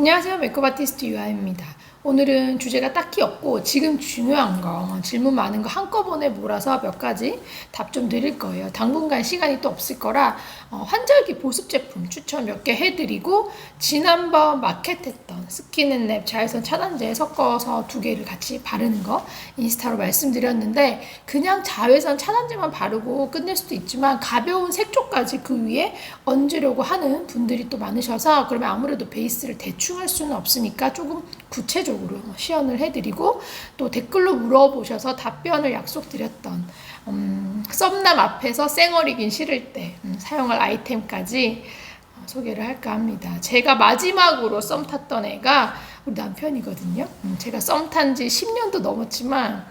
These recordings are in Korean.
안녕하세요. 메이크업 아티스트 유아입니다. 오늘은 주제가 딱히 없고 지금 중요한 거, 질문 많은 거 한꺼번에 몰아서 몇 가지 답 좀 드릴 거예요. 당분간 시간이 또 없을 거라 환절기 보습 제품 추천 몇 개 해드리고 지난번 마켓했던 스킨앤랩 자외선 차단제 섞어서 2개를 같이 바르는 거 인스타로 말씀드렸는데 그냥 자외선 차단제만 바르고 끝낼 수도 있지만 가벼운 색조까지 그 위에 얹으려고 하는 분들이 또 많으셔서 그러면 아무래도 베이스를 대충 할 수는 없으니까 조금 구체적으로 시연을 해드리고 또 댓글로 물어보셔서 답변을 약속드렸던 썸남 앞에서 쌩얼이긴 싫을 때 사용할 아이템까지 소개를 할까 합니다. 제가 마지막으로 썸 탔던 애가 우리 남편이거든요. 제가 썸 탄 지 10년도 넘었지만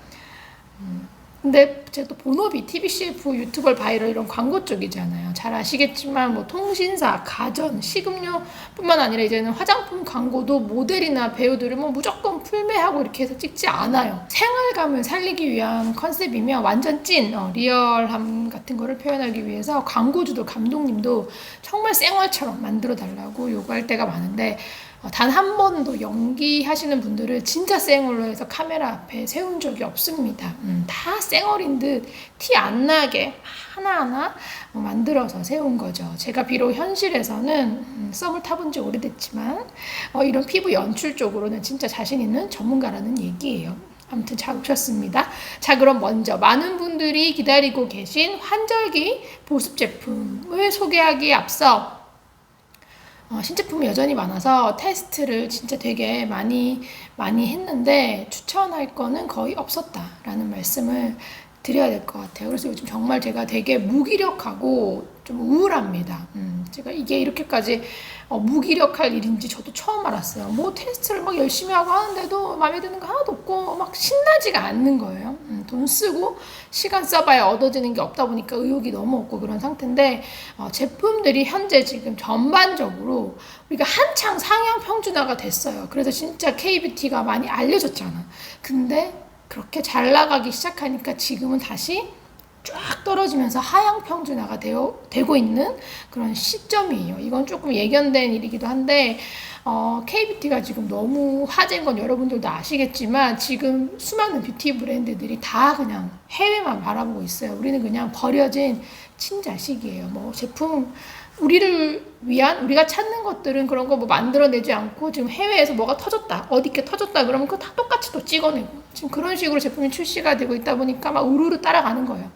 근데 제가 또 본업이 TVCF 유튜버 바이럴 이런 광고 쪽이잖아요. 잘 아시겠지만 뭐 통신사, 가전, 식음료 뿐만 아니라 이제는 화장품 광고도 모델이나 배우들을 뭐 무조건 풀메하고 이렇게 해서 찍지 않아요. 생활감을 살리기 위한 컨셉이면 완전 찐 리얼함 같은 거를 표현하기 위해서 광고주도 감독님도 정말 생활처럼 만들어 달라고 요구할 때가 많은데 단 한 번도 연기하시는 분들을 진짜 쌩얼로 해서 카메라 앞에 세운 적이 없습니다. 다 쌩얼인 듯 티 안 나게 하나하나 만들어서 세운 거죠. 제가 비록 현실에서는 썸을 타본 지 오래됐지만 이런 피부 연출 쪽으로는 진짜 자신 있는 전문가라는 얘기예요. 아무튼 잘 오셨습니다. 자, 그럼 먼저 많은 분들이 기다리고 계신 환절기 보습 제품을 소개하기에 앞서 신제품이 여전히 많아서 테스트를 진짜 되게 많이 했는데 추천할 거는 거의 없었다라는 말씀을 드려야 될 것 같아요. 그래서 요즘 정말 제가 되게 무기력하고 좀 우울합니다. 제가 이게 이렇게까지 무기력할 일인지 저도 처음 알았어요. 뭐 테스트를 막 열심히 하고 하는데도 마음에 드는 거 하나도 없고 막 신나지가 않는 거예요. 돈 쓰고 시간 써봐야 얻어지는 게 없다 보니까 의욕이 너무 없고 그런 상태인데 제품들이 현재 지금 전반적으로 우리가 한창 상향 평준화가 됐어요. 그래서 진짜 K뷰티가 많이 알려졌잖아. 근데 그렇게 잘 나가기 시작하니까 지금은 다시 쫙 떨어지면서 하향 평준화가 되고 있는 그런 시점이에요. 이건 조금 예견된 일이기도 한데 K뷰티가 지금 너무 화제인 건 여러분들도 아시겠지만 지금 수많은 뷰티 브랜드들이 다 그냥 해외만 바라보고 있어요. 우리는 그냥 버려진 친자식이에요. 뭐 제품 우리를 위한 우리가 찾는 것들은 그런 거 뭐 만들어내지 않고 지금 해외에서 뭐가 터졌다 어디게 터졌다 그러면 그거 다 똑같이 또 찍어내고 지금 그런 식으로 제품이 출시가 되고 있다 보니까 막 우르르 따라가는 거예요.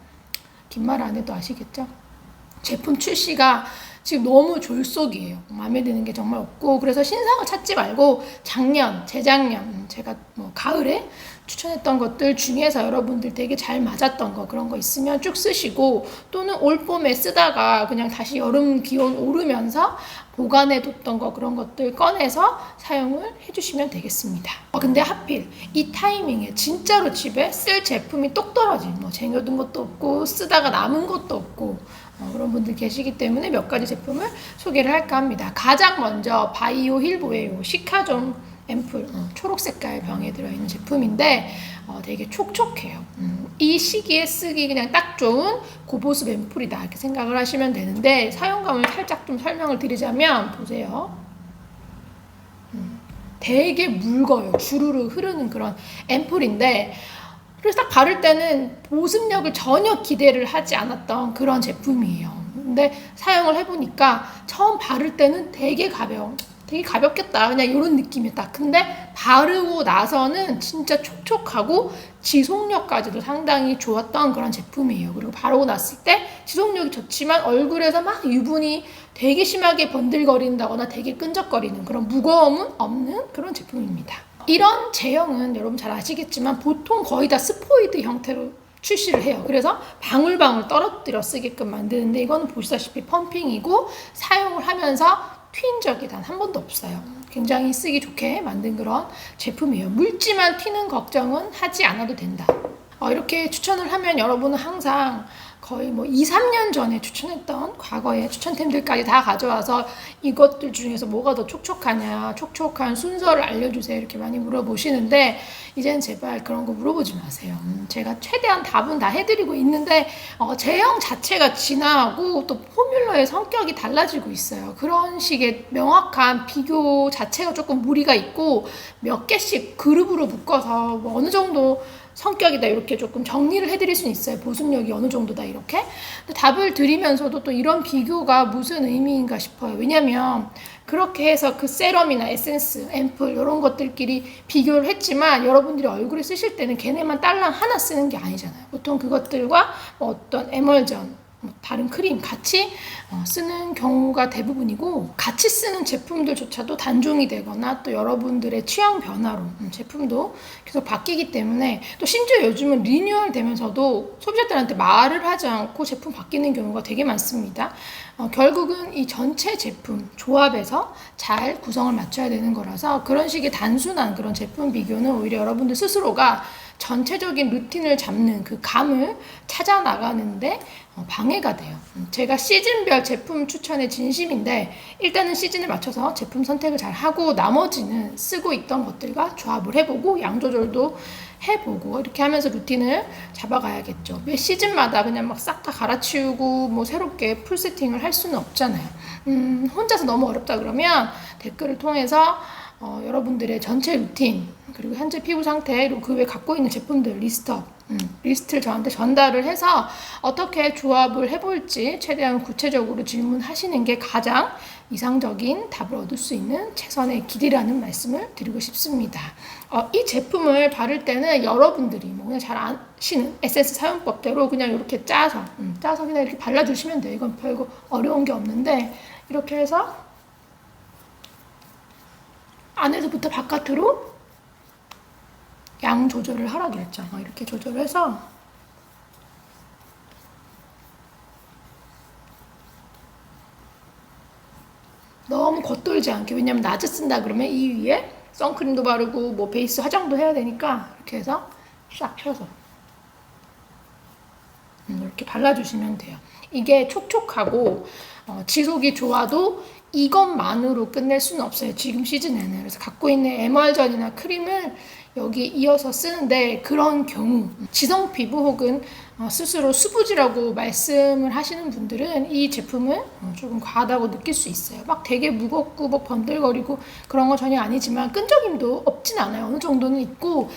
긴 말 안 해도 아시겠죠? 제품 출시가 지금 너무 졸속이에요. 마음에 드는 게 정말 없고 그래서 신상을 찾지 말고 작년, 재작년 제가 뭐 가을에 추천했던 것들 중에서 여러분들 되게 잘 맞았던 거 그런 거 있으면 쭉 쓰시고 또는 올 봄에 쓰다가 그냥 다시 여름 기온 오르면서 보관해뒀던 거 그런 것들 꺼내서 사용을 해주시면 되겠습니다. 근데 하필 이 타이밍에 진짜로 집에 쓸 제품이 똑 떨어진 뭐 쟁여둔 것도 없고 쓰다가 남은 것도 없고 그런 분들 계시기 때문에 몇 가지 제품을 소개를 할까 합니다. 가장 먼저 바이오 힐보에요 시카존 앰플 초록 색깔 병에 들어있는 제품인데 되게 촉촉해요. 이 시기에 쓰기 그냥 딱 좋은 고보습 앰플이다 이렇게 생각을 하시면 되는데 사용감을 살짝 좀 설명을 드리자면 보세요. 되게 묽어요. 주르르 흐르는 그런 앰플인데 그래서 딱 바를 때는 보습력을 전혀 기대를 하지 않았던 그런 제품이에요. 근데 사용을 해보니까 처음 바를 때는 되게 가벼워. 되게 가볍겠다. 그냥 이런 느낌이었다. 근데 바르고 나서는 진짜 촉촉하고 지속력까지도 상당히 좋았던 그런 제품이에요. 그리고 바르고 났을 때 지속력이 좋지만 얼굴에서 막 유분이 되게 심하게 번들거린다거나 되게 끈적거리는 그런 무거움은 없는 그런 제품입니다. 이런 제형은 여러분 잘 아시겠지만 보통 거의 다 스포이드 형태로 출시를 해요. 그래서 방울방울 떨어뜨려 쓰게끔 만드는데 이거는 보시다시피 펌핑이고 사용을 하면서 튄 적이 단 한 번도 없어요. 굉장히 쓰기 좋게 만든 그런 제품이에요. 묽지만 튀는 걱정은 하지 않아도 된다. 이렇게 추천을 하면 여러분은 항상 거의 뭐 2, 3년 전에 추천했던 과거의 추천템들까지 다 가져와서 이것들 중에서 뭐가 더 촉촉하냐, 촉촉한 순서를 알려주세요. 이렇게 많이 물어보시는데 이제는 제발 그런 거 물어보지 마세요. 제가 최대한 답은 다 해드리고 있는데 제형 자체가 진화하고 또 포뮬러의 성격이 달라지고 있어요. 그런 식의 명확한 비교 자체가 조금 무리가 있고 몇 개씩 그룹으로 묶어서 뭐 어느 정도 성격이다 이렇게 조금 정리를 해드릴 수는 있어요. 보습력이 어느 정도다 이렇게. 근데 답을 드리면서도 또 이런 비교가 무슨 의미인가 싶어요. 왜냐면 그렇게 해서 그 세럼이나 에센스, 앰플 이런 것들끼리 비교를 했지만 여러분들이 얼굴에 쓰실 때는 걔네만 딸랑 하나 쓰는 게 아니잖아요. 보통 그것들과 어떤 에멀전, 다른 크림 같이 쓰는 경우가 대부분이고 같이 쓰는 제품들조차도 단종이 되거나 또 여러분들의 취향 변화로 제품도 계속 바뀌기 때문에 또 심지어 요즘은 리뉴얼 되면서도 소비자들한테 말을 하지 않고 제품 바뀌는 경우가 되게 많습니다. 결국은 이 전체 제품 조합에서 잘 구성을 맞춰야 되는 거라서 그런 식의 단순한 그런 제품 비교는 오히려 여러분들 스스로가 전체적인 루틴을 잡는 그 감을 찾아 나가는데 방해가 돼요. 제가 시즌별 제품 추천의 진심인데 일단은 시즌에 맞춰서 제품 선택을 잘 하고 나머지는 쓰고 있던 것들과 조합을 해보고 양 조절도 해보고 이렇게 하면서 루틴을 잡아가야겠죠. 매 시즌마다 그냥 막 싹 다 갈아치우고 뭐 새롭게 풀 세팅을 할 수는 없잖아요. 혼자서 너무 어렵다 그러면 댓글을 통해서 여러분들의 전체 루틴 그리고 현재 피부 상태 그리고 그 외에 갖고 있는 제품들 리스트를 저한테 전달을 해서 어떻게 조합을 해볼지 최대한 구체적으로 질문하시는 게 가장 이상적인 답을 얻을 수 있는 최선의 길이라는 말씀을 드리고 싶습니다. 이 제품을 바를 때는 여러분들이 뭐 그냥 잘 아시는 에센스 사용법대로 그냥 이렇게 짜서 그냥 이렇게 발라주시면 돼요. 이건 별거 어려운 게 없는데 이렇게 해서 안에서부터 바깥으로 양 조절을 하라 그랬죠. 이렇게 조절해서 너무 겉돌지 않게 왜냐면 낮에 쓴다 그러면 이 위에 선크림도 바르고 뭐 베이스 화장도 해야 되니까 이렇게 해서 싹 펴서 이렇게 발라주시면 돼요. 이게 촉촉하고 지속이 좋아도 이것만으로 끝낼 수는 없어요. 지금 시즌에는. 그래서 갖고 있는 에멀전이나 크림을 여기 이어서 쓰는데 그런 경우 지성 피부 혹은 스스로 수부지라고 말씀을 하시는 분들은 이 제품을 조금 과하다고 느낄 수 있어요. 막 되게 무겁고 뭐 번들거리고 그런 건 전혀 아니지만 끈적임도 없진 않아요. 어느 정도는 있고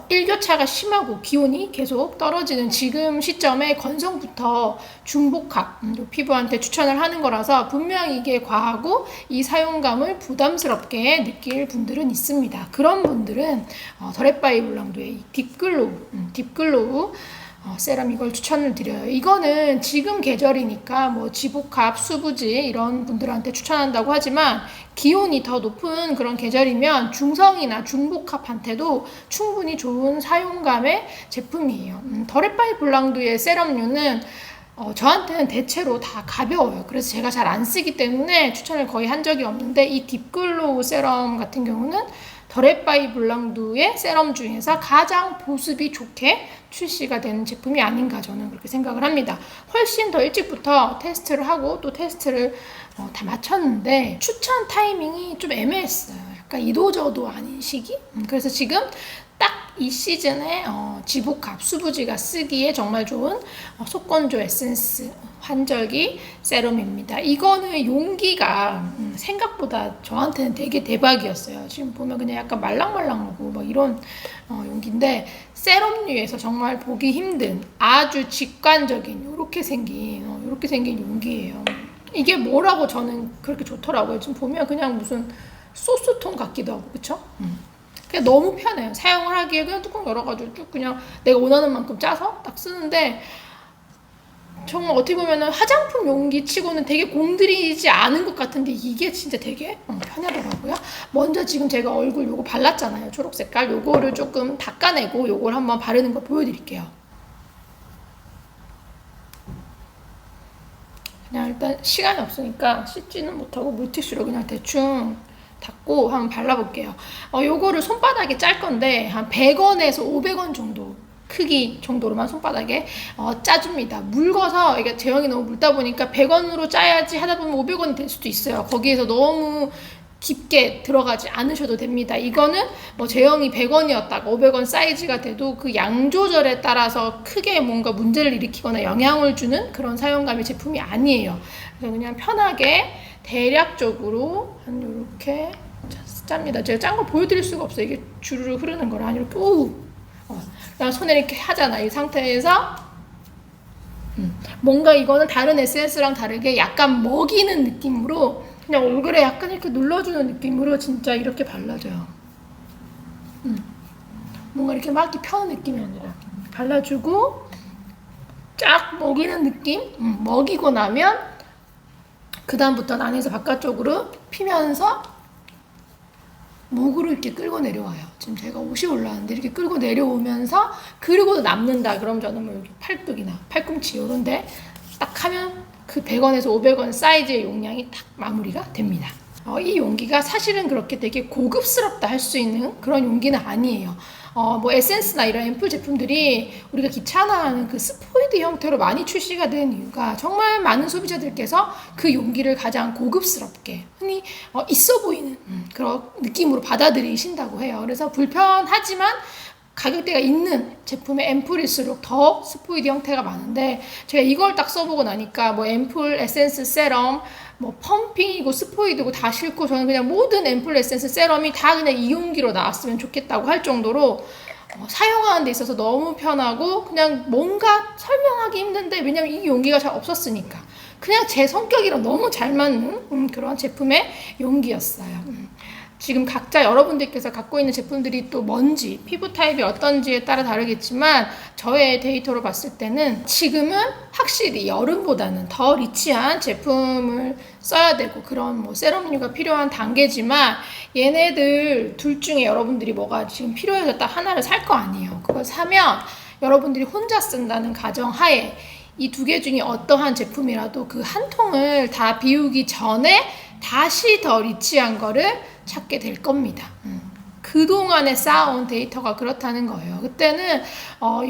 일교차가 심하고 기온이 계속 떨어지는 지금 시점에 건성부터 중복합 피부한테 추천을 하는 거라서 분명히 이게 과하고 이 사용감을 부담스럽게 느낄 분들은 있습니다. 그런 분들은 더레바이 블랑도의 딥글로우 세럼 이걸 추천을 드려요. 이거는 지금 계절이니까 뭐 지복합, 수부지 이런 분들한테 추천한다고 하지만 기온이 더 높은 그런 계절이면 중성이나 중복합한테도 충분히 좋은 사용감의 제품이에요. 더레바이 블랑도의 세럼류는 저한테는 대체로 다 가벼워요. 그래서 제가 잘 안 쓰기 때문에 추천을 거의 한 적이 없는데 이 딥글로우 세럼 같은 경우는 더레바이 블랑도의 세럼 중에서 가장 보습이 좋게 출시가 된 제품이 아닌가 저는 그렇게 생각을 합니다. 훨씬 더 일찍부터 테스트를 하고 또 테스트를 다 마쳤는데 추천 타이밍이 좀 애매했어요. 약간 이도저도 아닌 시기? 그래서 지금 딱 이 시즌에 지복합 수부지가 쓰기에 정말 좋은 속건조 에센스 환절기 세럼입니다. 이거는 용기가 생각보다 저한테는 되게 대박이었어요. 지금 보면 그냥 약간 말랑말랑하고 막 이런 용기인데 세럼류에서 정말 보기 힘든 아주 직관적인 이렇게 생긴 용기예요. 이게 뭐라고 저는 그렇게 좋더라고요. 지금 보면 그냥 무슨 소스통 같기도 하고 그쵸? 그냥 너무 편해요. 사용을 하기에 그냥 뚜껑 열어가지고 쭉 그냥 내가 원하는 만큼 짜서 딱 쓰는데 정말 어떻게 보면 화장품 용기 치고는 되게 공들이지 않은 것 같은데 이게 진짜 되게 편하더라고요. 먼저 지금 제가 얼굴 요거 발랐잖아요. 초록 색깔 요거를 조금 닦아내고 요걸 한번 바르는 거 보여드릴게요. 그냥 일단 시간이 없으니까 씻지는 못하고 물티슈로 그냥 대충 닦고 한번 발라볼게요. 요거를 손바닥에 짤 건데 한 100원에서 500원 정도 크기 정도로만 손바닥에 짜줍니다. 묽어서 이게 제형이 너무 묽다 보니까 100원으로 짜야지 하다 보면 500원이 될 수도 있어요. 거기에서 너무 깊게 들어가지 않으셔도 됩니다. 이거는 뭐 제형이 100원이었다가 500원 사이즈가 돼도 그 양 조절에 따라서 크게 뭔가 문제를 일으키거나 영향을 주는 그런 사용감의 제품이 아니에요. 그래서 그냥 편하게 대략적으로 한 요렇게 짭니다. 제가 짠 거 보여드릴 수가 없어요. 이게 주르르 흐르는 거라 한 이렇게 그다음 손에 이렇게 하잖아. 이 상태에서 뭔가 이거는 다른 에센스랑 다르게 약간 먹이는 느낌으로 그냥 얼굴에 약간 이렇게 눌러주는 느낌으로 진짜 이렇게 발라줘요. 뭔가 이렇게 막 이렇게 펴는 느낌이 아니라 발라주고 쫙 먹이는 느낌? 먹이고 나면 그 다음부터는 안에서 바깥쪽으로 피면서 목으로 이렇게 끌고 내려와요. 지금 제가 옷이 올라왔는데 이렇게 끌고 내려오면서 그리고 남는다. 그럼 저는 뭐 여기 팔뚝이나 팔꿈치 요런데 딱 하면 그 100원에서 500원 사이즈의 용량이 딱 마무리가 됩니다. 이 용기가 사실은 그렇게 되게 고급스럽다 할 수 있는 그런 용기는 아니에요. 뭐 에센스나 이런 앰플 제품들이 우리가 귀찮아하는 그 스포이드 형태로 많이 출시가 된 이유가 정말 많은 소비자들께서 그 용기를 가장 고급스럽게 흔히 있어 보이는 그런 느낌으로 받아들이신다고 해요. 그래서 불편하지만 가격대가 있는 제품의 앰플일수록 더 스포이드 형태가 많은데 제가 이걸 딱 써보고 나니까 뭐 앰플, 에센스, 세럼, 뭐 펌핑이고 스포이드고 다 싫고 저는 그냥 모든 앰플, 에센스, 세럼이 다 그냥 이 용기로 나왔으면 좋겠다고 할 정도로 사용하는 데 있어서 너무 편하고 그냥 뭔가 설명하기 힘든데 왜냐면 이 용기가 잘 없었으니까 그냥 제 성격이랑 너무 잘 맞는 그런 제품의 용기였어요. 지금 각자 여러분들께서 갖고 있는 제품들이 또 뭔지 피부 타입이 어떤지에 따라 다르겠지만 저의 데이터로 봤을 때는 지금은 확실히 여름보다는 더 리치한 제품을 써야 되고 그런 뭐 세럼류가 필요한 단계지만 얘네들 둘 중에 여러분들이 뭐가 지금 필요해서 딱 하나를 살 거 아니에요. 그걸 사면 여러분들이 혼자 쓴다는 가정하에 이 두 개 중에 어떠한 제품이라도 그 한 통을 다 비우기 전에 다시 더 리치한 거를 찾게 될 겁니다. 그동안에 쌓아온 데이터가 그렇다는 거예요. 그때는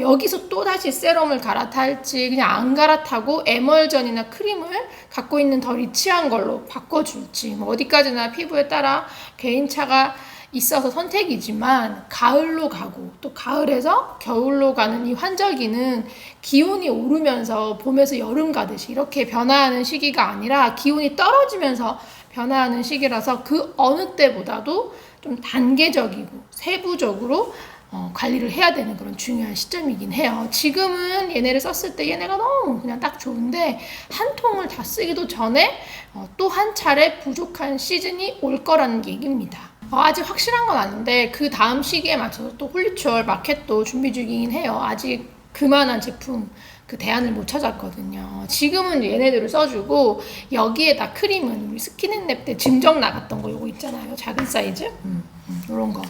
여기서 또다시 세럼을 갈아탈지 그냥 안 갈아타고 에멀전이나 크림을 갖고 있는 더 리치한 걸로 바꿔줄지 뭐 어디까지나 피부에 따라 개인차가 있어서 선택이지만 가을로 가고 또 가을에서 겨울로 가는 이 환절기는 기온이 오르면서 봄에서 여름 가듯이 이렇게 변화하는 시기가 아니라 기온이 떨어지면서 변화하는 시기라서 그 어느 때보다도 좀 단계적이고 세부적으로 관리를 해야 되는 그런 중요한 시점이긴 해요. 지금은 얘네를 썼을 때 얘네가 너무 그냥 딱 좋은데 한 통을 다 쓰기도 전에 또 한 차례 부족한 시즌이 올 거라는 얘기입니다. 아직 확실한 건 아닌데 그 다음 시기에 맞춰서 또 홀리추얼 마켓도 준비 중이긴 해요. 아직 그만한 제품 그 대안을 못 찾았거든요. 지금은 얘네들을 써주고 여기에다 크림은 우리 스킨앤랩 때 증정 나갔던 거 요거 있잖아요. 작은 사이즈 요런 거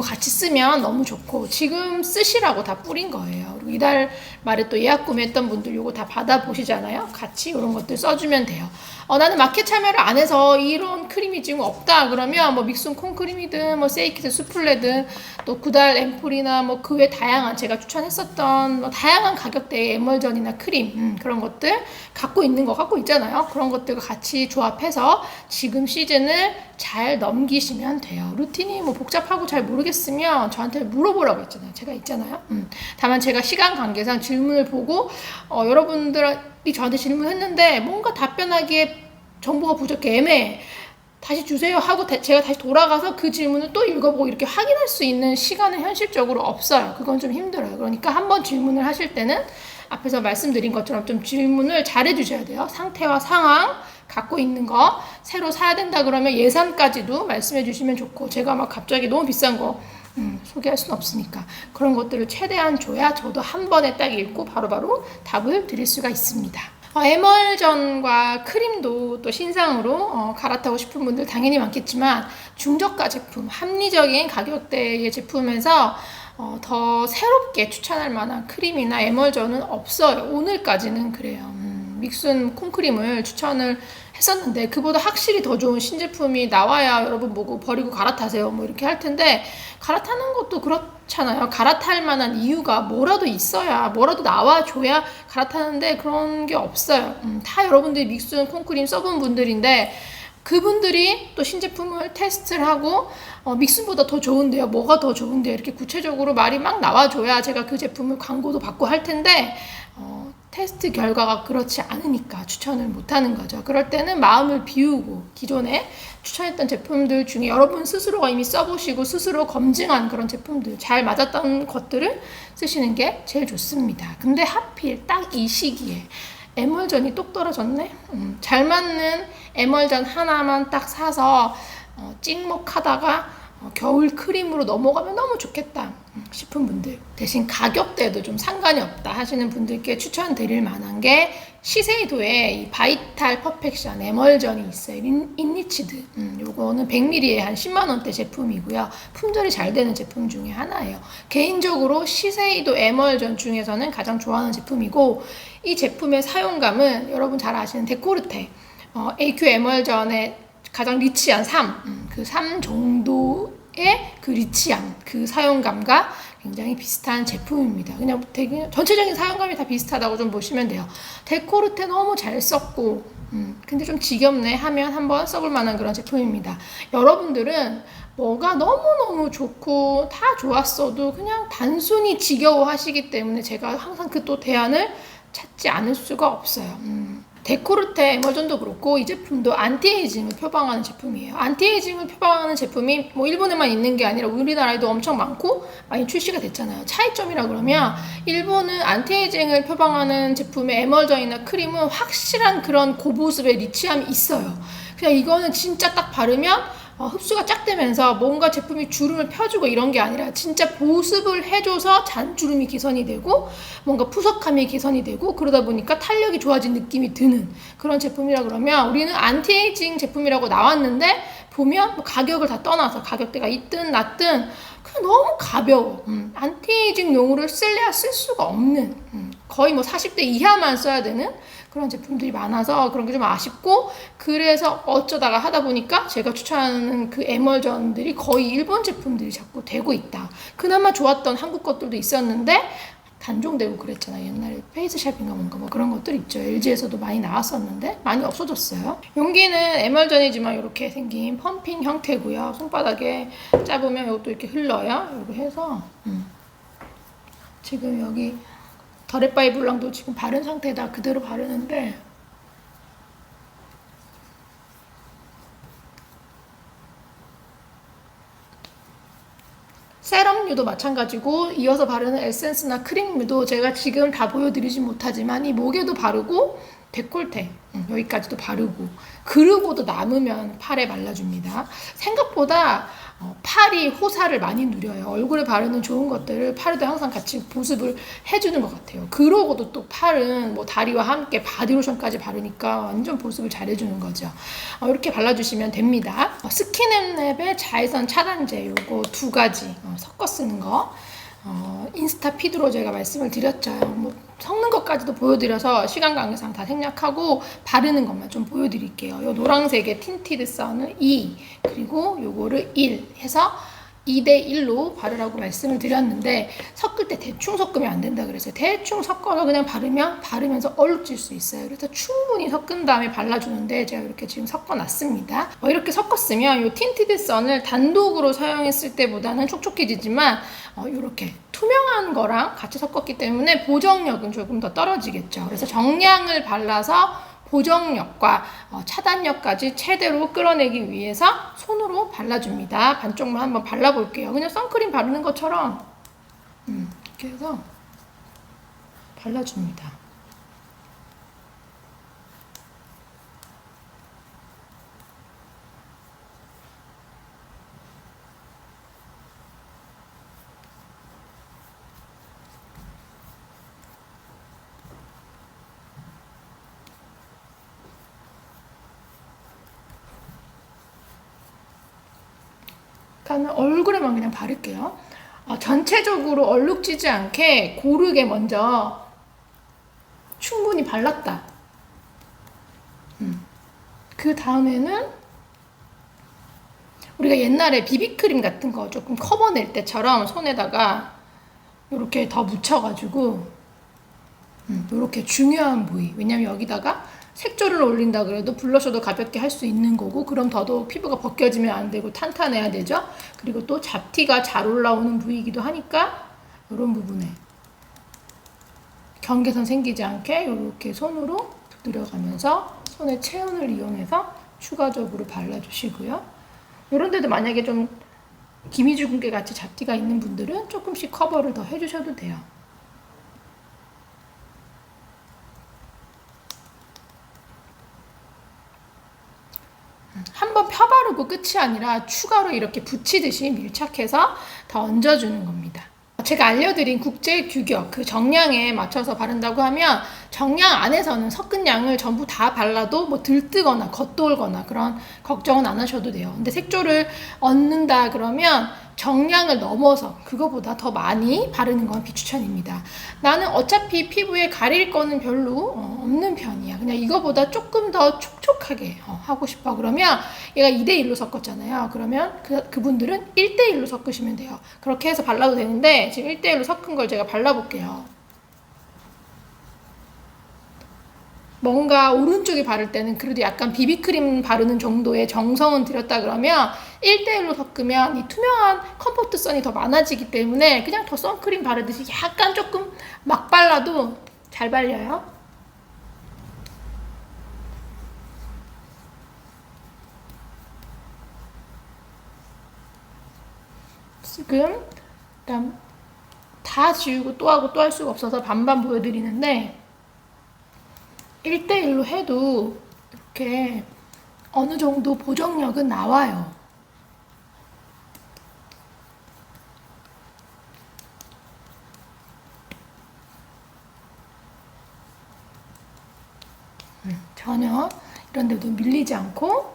같이 쓰면 너무 좋고 지금 쓰시라고 다 뿌린 거예요. 그리고 이달 말에 또 예약 구매했던 분들 요거 다 받아보시잖아요. 같이 요런 것들 써주면 돼요. 나는 마켓 참여를 안 해서 이런 크림이 지금 없다 그러면 뭐 믹순 콩크림이든 뭐 세이키드 수플레든 또 구달 앰플이나 뭐 그 외 다양한 제가 추천했었던 뭐 다양한 가격대의 에멀전이나 크림 그런 것들 갖고 있잖아요. 그런 것들과 같이 조합해서 지금 시즌을 잘 넘기시면 돼요. 루틴이 뭐 복잡하고 잘 모르겠으면 저한테 물어보라고 했잖아요. 제가 있잖아요. 다만 제가 시간 관계상 질문을 보고 여러분들이 저한테 질문했는데 뭔가 답변하기에 정보가 부족해 애매해. 다시 주세요 하고 제가 다시 돌아가서 그 질문을 또 읽어보고 이렇게 확인할 수 있는 시간은 현실적으로 없어요. 그건 좀 힘들어요. 그러니까 한번 질문을 하실 때는 앞에서 말씀드린 것처럼 좀 질문을 잘 해주셔야 돼요. 상태와 상황, 갖고 있는 거, 새로 사야 된다 그러면 예산까지도 말씀해 주시면 좋고 제가 막 갑자기 너무 비싼 거 소개할 수는 없으니까 그런 것들을 최대한 줘야 저도 한 번에 딱 읽고 바로바로 답을 드릴 수가 있습니다. 에멀전과 크림도 또 신상으로 갈아타고 싶은 분들 당연히 많겠지만 중저가 제품, 합리적인 가격대의 제품에서 더 새롭게 추천할 만한 크림이나 에멀전은 없어요. 오늘까지는 그래요. 믹슨 콩크림을 추천을 했었는데 그보다 확실히 더 좋은 신제품이 나와야 여러분 보고 버리고 갈아타세요 뭐 이렇게 할 텐데, 갈아타는 것도 그렇잖아요. 갈아탈 만한 이유가 뭐라도 있어야, 뭐라도 나와줘야 갈아타는데 그런 게 없어요. 다 여러분들이 믹슨 콩크림 써본 분들인데 그분들이 또 신제품을 테스트를 하고 믹슨보다 더 좋은데요, 뭐가 더 좋은데요, 이렇게 구체적으로 말이 막 나와줘야 제가 그 제품을 광고도 받고 할 텐데 테스트 결과가 그렇지 않으니까 추천을 못하는 거죠. 그럴 때는 마음을 비우고 기존에 추천했던 제품들 중에 여러분 스스로가 이미 써보시고 스스로 검증한 그런 제품들, 잘 맞았던 것들을 쓰시는 게 제일 좋습니다. 근데 하필 딱 이 시기에 에멀전이 똑 떨어졌네? 잘 맞는 에멀전 하나만 딱 사서 찍먹하다가 겨울 크림으로 넘어가면 너무 좋겠다 싶은 분들, 대신 가격대도 좀 상관이 없다 하시는 분들께 추천드릴 만한 게 시세이도의 이 바이탈 퍼펙션 에멀전이 있어요. 인리치드. 요거는 100ml에 한 10만원대 제품이고요. 품절이 잘 되는 제품 중에 하나예요. 개인적으로 시세이도 에멀전 중에서는 가장 좋아하는 제품이고, 이 제품의 사용감은 여러분 잘 아시는 데코르테 AQ 에멀전의 가장 리치한 3, 그 3 정도의 그 리치한 그 사용감과 굉장히 비슷한 제품입니다. 그냥 되게 전체적인 사용감이 다 비슷하다고 좀 보시면 돼요. 데코르테 너무 잘 썼고 근데 좀 지겹네 하면 한번 써볼 만한 그런 제품입니다. 여러분들은 뭐가 너무너무 좋고 다 좋았어도 그냥 단순히 지겨워 하시기 때문에 제가 항상 그 또 대안을 찾지 않을 수가 없어요. 데코르테 에멀전도 그렇고 이 제품도 안티에이징을 표방하는 제품이에요. 안티에이징을 표방하는 제품이 뭐 일본에만 있는 게 아니라 우리나라에도 엄청 많고 많이 출시가 됐잖아요. 차이점이라 그러면 일본은 안티에이징을 표방하는 제품의 에멀전이나 크림은 확실한 그런 고보습의 리치함이 있어요. 그냥 이거는 진짜 딱 바르면 흡수가 쫙 되면서 뭔가 제품이 주름을 펴주고 이런 게 아니라 진짜 보습을 해줘서 잔주름이 개선이 되고 뭔가 푸석함이 개선이 되고 그러다 보니까 탄력이 좋아진 느낌이 드는 그런 제품이라 그러면, 우리는 안티에이징 제품이라고 나왔는데 보면 가격을 다 떠나서 가격대가 있든 낮든 그냥 너무 가벼워. 안티에이징 용으로 쓸래야 쓸 수가 없는, 거의 뭐 40대 이하만 써야 되는 그런 제품들이 많아서 그런 게 좀 아쉽고, 그래서 어쩌다가 하다 보니까 제가 추천하는 그 에멀전들이 거의 일본 제품들이 자꾸 되고 있다. 그나마 좋았던 한국 것들도 있었는데 단종되고 그랬잖아요. 옛날에 페이스샵인가 뭔가 뭐 그런 것들 있죠. LG에서도 많이 나왔었는데 많이 없어졌어요. 용기는 에멀전이지만 이렇게 생긴 펌핑 형태고요. 손바닥에 짜보면 이것도 이렇게 흘러요. 이렇게 해서 지금 여기 더레바이 블랑도 지금 바른 상태다 그대로 바르는데, 세럼류도 마찬가지고 이어서 바르는 에센스나 크림류도 제가 지금 다 보여드리지 못하지만 이 목에도 바르고 데콜테 여기까지도 바르고 그러고도 남으면 팔에 발라줍니다. 생각보다 팔이 호사를 많이 누려요. 얼굴에 바르는 좋은 것들을 팔에도 항상 같이 보습을 해주는 것 같아요. 그러고도 또 팔은 뭐 다리와 함께 바디로션까지 바르니까 완전 보습을 잘 해주는 거죠. 이렇게 발라주시면 됩니다. 스킨앤랩의 자외선 차단제 요거 2가지 섞어 쓰는 거 인스타 피드로 제가 말씀을 드렸죠. 뭐 섞는 것까지도 보여드려서 시간 관계상 다 생략하고 바르는 것만 좀 보여드릴게요. 요 노란색의 틴티드 선을 2, 그리고 요거를 1 해서 2대1로 바르라고 말씀을 드렸는데, 섞을 때 대충 섞으면 안 된다 그랬어요. 대충 섞어서 그냥 바르면 바르면서 얼룩질 수 있어요. 그래서 충분히 섞은 다음에 발라주는데 제가 이렇게 지금 섞어놨습니다. 이렇게 섞었으면 이 틴티드 선을 단독으로 사용했을 때보다는 촉촉해지지만 이렇게 투명한 거랑 같이 섞었기 때문에 보정력은 조금 더 떨어지겠죠. 그래서 정량을 발라서 보정력과 차단력까지 최대로 끌어내기 위해서 손으로 발라줍니다. 반쪽만 한번 발라볼게요. 그냥 선크림 바르는 것처럼 이렇게 해서 발라줍니다. 그러니까 얼굴에만 그냥 바를게요. 전체적으로 얼룩지지 않게 고르게 먼저 충분히 발랐다. 그 다음에는 우리가 옛날에 비비크림 같은 거 조금 커버낼 때처럼 손에다가 이렇게 더 묻혀가지고 이렇게 중요한 부위, 왜냐면 여기다가 색조를 올린다 그래도 블러셔도 가볍게 할 수 있는 거고, 그럼 더더욱 피부가 벗겨지면 안 되고 탄탄해야 되죠. 그리고 또 잡티가 잘 올라오는 부위이기도 하니까 이런 부분에 경계선 생기지 않게 이렇게 손으로 들어가면서 손의 체온을 이용해서 추가적으로 발라주시고요. 이런 데도 만약에 좀 기미주근깨 같이 잡티가 있는 분들은 조금씩 커버를 더 해주셔도 돼요. 한번 펴바르고 끝이 아니라 추가로 이렇게 붙이듯이 밀착해서 더 얹어주는 겁니다. 제가 알려드린 국제 규격, 그 정량에 맞춰서 바른다고 하면 정량 안에서는 섞은 양을 전부 다 발라도 뭐 들뜨거나 겉돌거나 그런 걱정은 안 하셔도 돼요. 근데 색조를 얹는다 그러면 정량을 넘어서 그거보다 더 많이 바르는 건 비추천입니다. 나는 어차피 피부에 가릴 거는 별로 없는 편이야. 그냥 이거보다 조금 더 촉촉하게 하고 싶어. 그러면 얘가 2대1로 섞었잖아요. 그러면 그분들은 1대1로 섞으시면 돼요. 그렇게 해서 발라도 되는데 지금 1대1로 섞은 걸 제가 발라볼게요. 뭔가 오른쪽에 바를 때는 그래도 약간 비비크림 바르는 정도의 정성은 들였다 그러면 1대1로 섞으면 이 투명한 컴포트 선이 더 많아지기 때문에 그냥 더 선크림 바르듯이 약간 조금 막 발라도 잘 발려요. 지금 일단 다 지우고 또 하고 또 할 수가 없어서 반반 보여드리는데 1대1로 해도 이렇게 어느 정도 보정력은 나와요. 전혀 이런 데도 밀리지 않고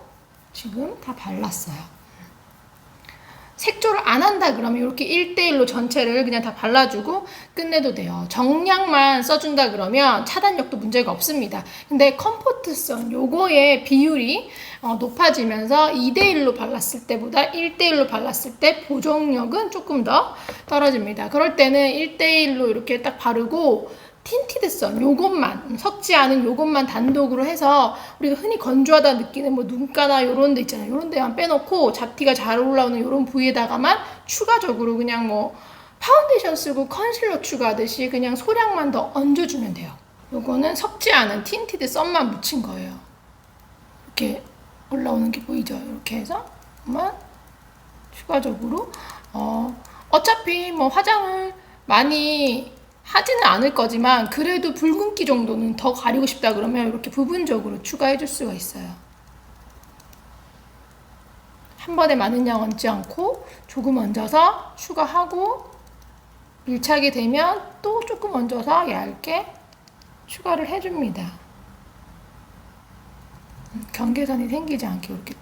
지금 다 발랐어요. 색조를 안 한다 그러면 이렇게 1대1로 전체를 그냥 다 발라주고 끝내도 돼요. 정량만 써준다 그러면 차단력도 문제가 없습니다. 근데 컴포트선 요거의 비율이 높아지면서 2대1로 발랐을 때보다 1대1로 발랐을 때 보정력은 조금 더 떨어집니다. 그럴 때는 1대1로 이렇게 딱 바르고 틴티드선 요것만 섞지 않은 요것만 단독으로 해서 우리가 흔히 건조하다 느끼는 뭐 눈가나 요런 데 있잖아요. 요런 데만 빼놓고 잡티가 잘 올라오는 요런 부위에다가만 추가적으로 그냥 뭐 파운데이션 쓰고 컨실러 추가하듯이 그냥 소량만 더 얹어주면 돼요. 요거는 섞지 않은 틴티드 썬만 묻힌 거예요. 이렇게 올라오는 게 보이죠? 이렇게 해서 만 추가적으로 어차피 뭐 화장을 많이 하지는 않을 거지만 그래도 붉은기 정도는 더 가리고 싶다 그러면 이렇게 부분적으로 추가해 줄 수가 있어요. 한 번에 많은 양 얹지 않고 조금 얹어서 추가하고 밀착이 되면 또 조금 얹어서 얇게 추가를 해줍니다. 경계선이 생기지 않게 이렇게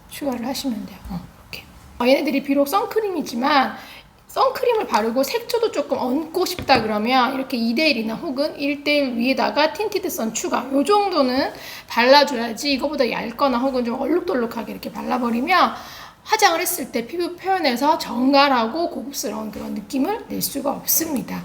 추가를 하시면 돼요. 이렇게. 얘네들이 비록 선크림이지만 선크림을 바르고 색조도 조금 얹고 싶다 그러면 이렇게 2대1이나 혹은 1대1 위에다가 틴티드 선 추가 요 정도는 발라줘야지 이거보다 얇거나 혹은 좀 얼룩덜룩하게 이렇게 발라버리면 화장을 했을 때 피부 표현에서 정갈하고 고급스러운 그런 느낌을 낼 수가 없습니다.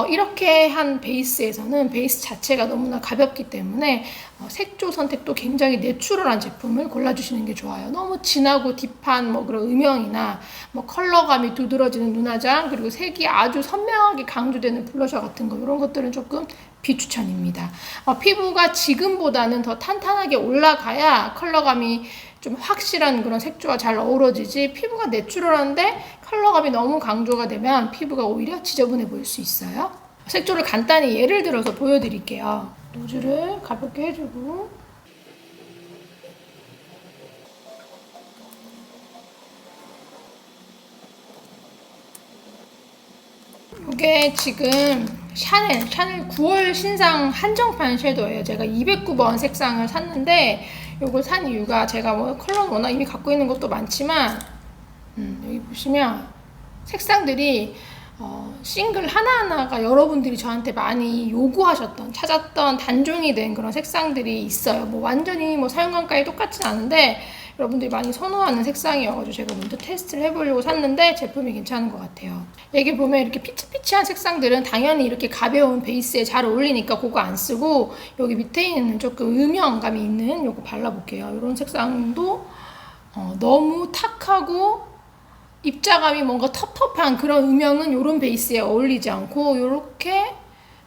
이렇게 한 베이스에서는 베이스 자체가 너무나 가볍기 때문에 색조 선택도 굉장히 내추럴한 제품을 골라주시는 게 좋아요. 너무 진하고 딥한 뭐 그런 음영이나 뭐 컬러감이 두드러지는 눈화장 그리고 색이 아주 선명하게 강조되는 블러셔 같은 거 이런 것들은 조금 비추천입니다. 피부가 지금보다는 더 탄탄하게 올라가야 컬러감이 좀 확실한 그런 색조와 잘 어우러지지 피부가 내추럴한데 컬러감이 너무 강조가 되면 피부가 오히려 지저분해 보일 수 있어요. 색조를 간단히 예를 들어서 보여드릴게요. 노즐을 가볍게 해주고 이게 지금 샤넬 9월 신상 한정판 섀도우예요. 제가 209번 색상을 샀는데 요걸 산 이유가 제가 뭐 컬러는 워낙 이미 갖고 있는 것도 많지만 여기 보시면 색상들이 싱글 하나하나가 여러분들이 저한테 많이 요구하셨던, 찾았던 단종이 된 그런 색상들이 있어요. 뭐 완전히 뭐 사용감까지 똑같진 않은데 여러분들이 많이 선호하는 색상이어가지고 제가 먼저 테스트를 해보려고 샀는데 제품이 괜찮은 것 같아요. 여기 보면 이렇게 피치피치한 색상들은 당연히 이렇게 가벼운 베이스에 잘 어울리니까 그거 안 쓰고 여기 밑에 있는 조금 음영감이 있는 요거 발라볼게요. 이런 색상도 너무 탁하고 입자감이 뭔가 텁텁한 그런 음영은 이런 베이스에 어울리지 않고 이렇게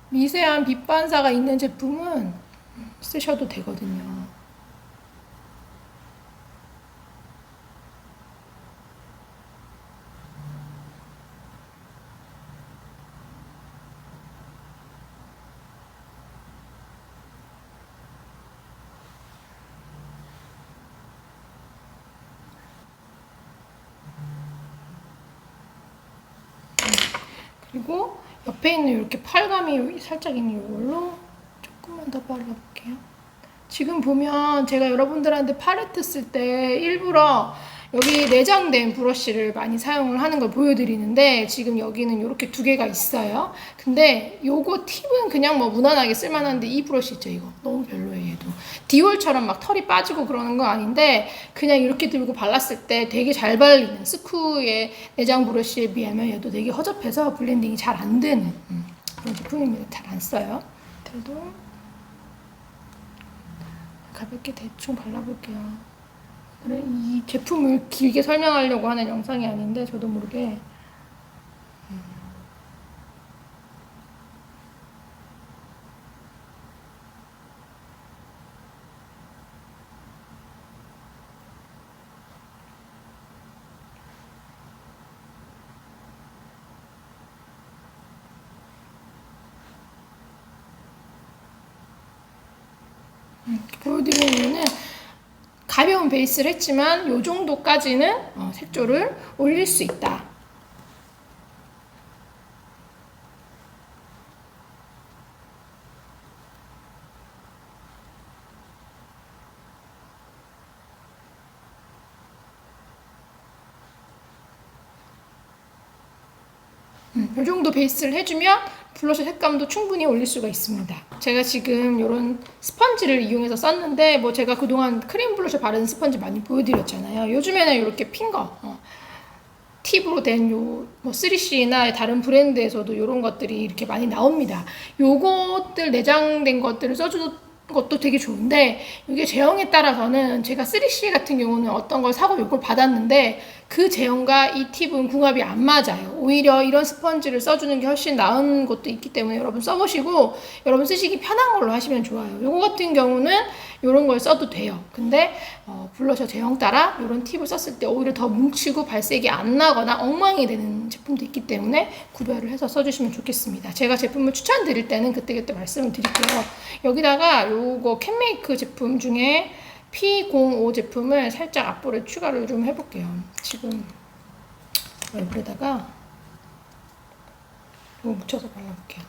미세한 빛 반사가 있는 제품은 쓰셔도 되거든요. 그리고 옆에 있는 이렇게 팔감이 살짝 있는 이걸로 조금만 더 발라볼게요. 지금 보면 제가 여러분들한테 팔레트 쓸 때 일부러 여기 내장된 브러쉬를 많이 사용을 하는 걸 보여드리는데 지금 여기는 이렇게 두 개가 있어요. 근데 요거 팁은 그냥 뭐 무난하게 쓸만한데 이 브러쉬 있죠, 이거 너무 별로예요. 얘도 디올처럼 막 털이 빠지고 그러는 건 아닌데 그냥 이렇게 들고 발랐을 때 되게 잘 발리는 스쿠의 내장 브러쉬에 비하면 얘도 되게 허접해서 블렌딩이 잘 안 되는 그런 제품입니다. 잘 안 써요. 그래도 가볍게 대충 발라볼게요. 이 제품을 길게 설명하려고 하는 영상이 아닌데 저도 모르게 보여드리는 이유는 가벼운 베이스를 했지만 이 정도까지는 색조를 올릴 수 있다. 이 정도 베이스를 해주면 블러셔 색감도 충분히 올릴 수가 있습니다. 제가 지금 이런 스펀지를 이용해서 썼는데 뭐 제가 그동안 크림 블러셔 바르는 스펀지 많이 보여드렸잖아요. 요즘에는 이렇게 핀 거 팁으로 된 요 뭐 3CE나 다른 브랜드에서도 이런 것들이 이렇게 많이 나옵니다. 요것들 내장된 것들을 써주는 것도 되게 좋은데 이게 제형에 따라서는 제가 3CE 같은 경우는 어떤 걸 사고 이걸 받았는데 그 제형과 이 팁은 궁합이 안 맞아요. 오히려 이런 스펀지를 써주는 게 훨씬 나은 것도 있기 때문에 여러분 써보시고 여러분 쓰시기 편한 걸로 하시면 좋아요. 요거 같은 경우는 이런 걸 써도 돼요. 근데 블러셔 제형 따라 이런 팁을 썼을 때 오히려 더 뭉치고 발색이 안 나거나 엉망이 되는 제품도 있기 때문에 구별을 해서 써주시면 좋겠습니다. 제가 제품을 추천드릴 때는 그때그때 말씀을 드릴게요. 여기다가 요거 캔메이크 제품 중에 P05 제품을 살짝 앞볼에 추가를 좀 해볼게요. 지금 얼굴에다가 이거 묻혀서 발라볼게요.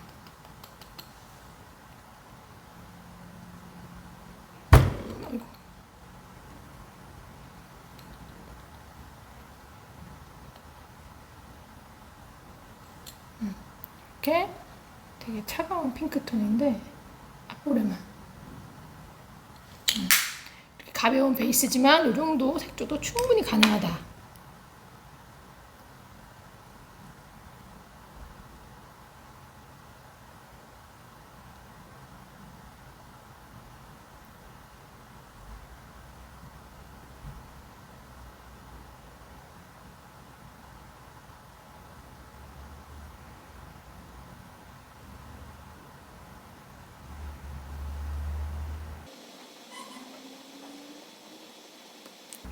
아이고. 이렇게 되게 차가운 핑크톤인데 앞볼에만 가벼운 베이스지만 이 정도 색조도 충분히 가능하다.